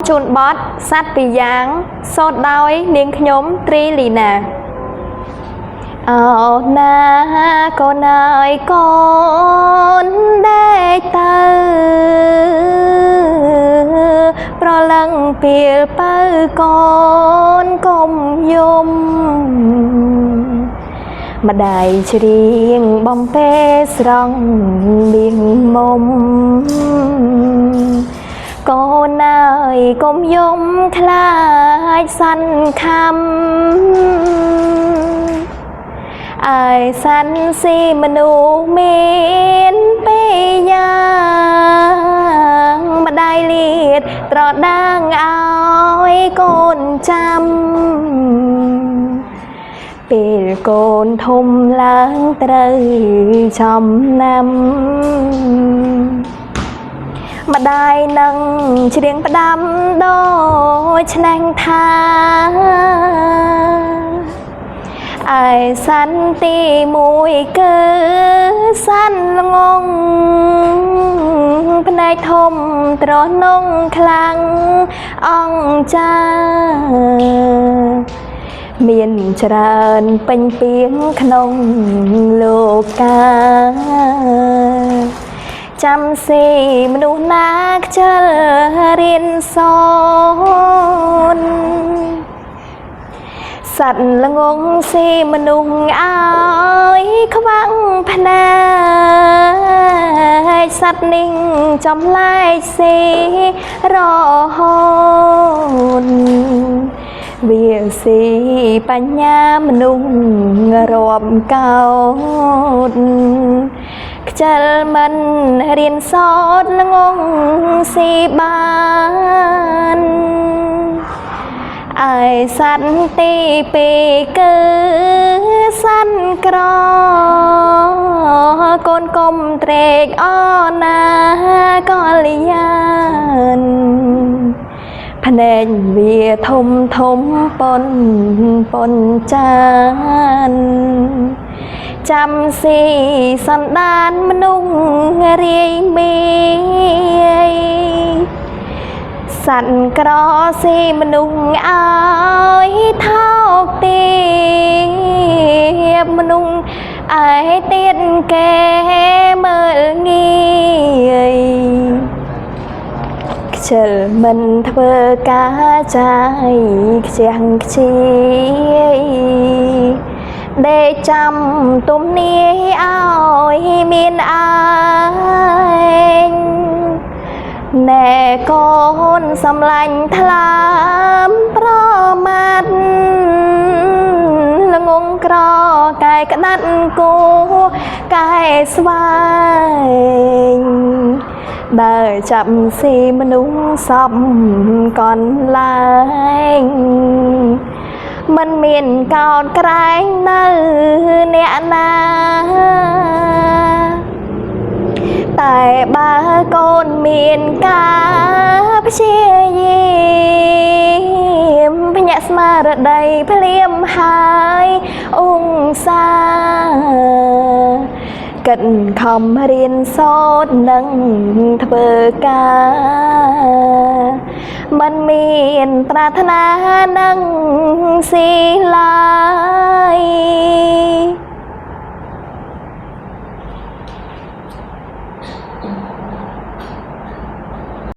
ជូនបតសัตว์ពីរយ៉ាងសូត្រដោយនាងខ្ញុំត្រីលីណាអោណាកូនអើយកូនដេកទៅប្រលឹងពេលបើកូនកុំយំម្ដាយច្រៀងបំពេស្រង់បៀងមុំកូនអើយកុំយំខ្លាចសន្ខំអើយសាន់ស៊ីមនុស្សមានពីរយ៉ាងម្ដាយលៀតត្រដាងឲ្យកូនចាំពេលកូនធំឡើងត្រូវចំណាំម្ដាយនឹងច្រៀងផ្ដាំដូចឆ្នាំងថាអើយសាន់ទីមួយគឺសាន់ល្ងងភ្នែកធំត្រនងខ្លាំងអង្គចាមានច្រើនពេញពីងក្នុងលោកកាចាំស៊ីមនុស្សណាខ្ជិលរៀនសូត្រសត្វល្ងងស៊ីមនុស្សឲ្យខ្វាំងភ្នែកសត្វនេះចំលែកស៊ីរហូតវាស៊ីបញ្ញាមនុស្សរាប់កោតខ្ជិលមិនរៀនសូត្រល្ងងស៊ីបានអើយសត្វទីពីរគឺសត្វក្រកូនកុំត្រេកអរណាកល្យានភ្នែកវាធំធំប៉ុនចានចាំស៊ីសន្តានមនុស្សរាយមីសត្វក្រស៊ីមនុស្សឲ្យថោកទាបមនុស្សឯទៀតគេមើលងាយខ្ជិលមិនធ្វើការចាយខ្ជះខ្ជាយដេកចាំទំនាយឲ្យមានឯងណែកូនសំឡាញ់ថ្លើមប្រមាត់ល្ងងក្រកែក្តាត់គោកែស្វែងដើរចាប់ស៊ីមនុស្សសពកន្លែងមិនមានកោតក្រែងនៅអ្នកណាតែបើកូនមានការព្យាយាមភ្ញាក់ស្មារតីភ្លាមហើយអ៊ុងសាកិនខំរៀនសូត្រនិងធ្វើការមិនមានប្រាថ្នានឹងស៊ីឡើយ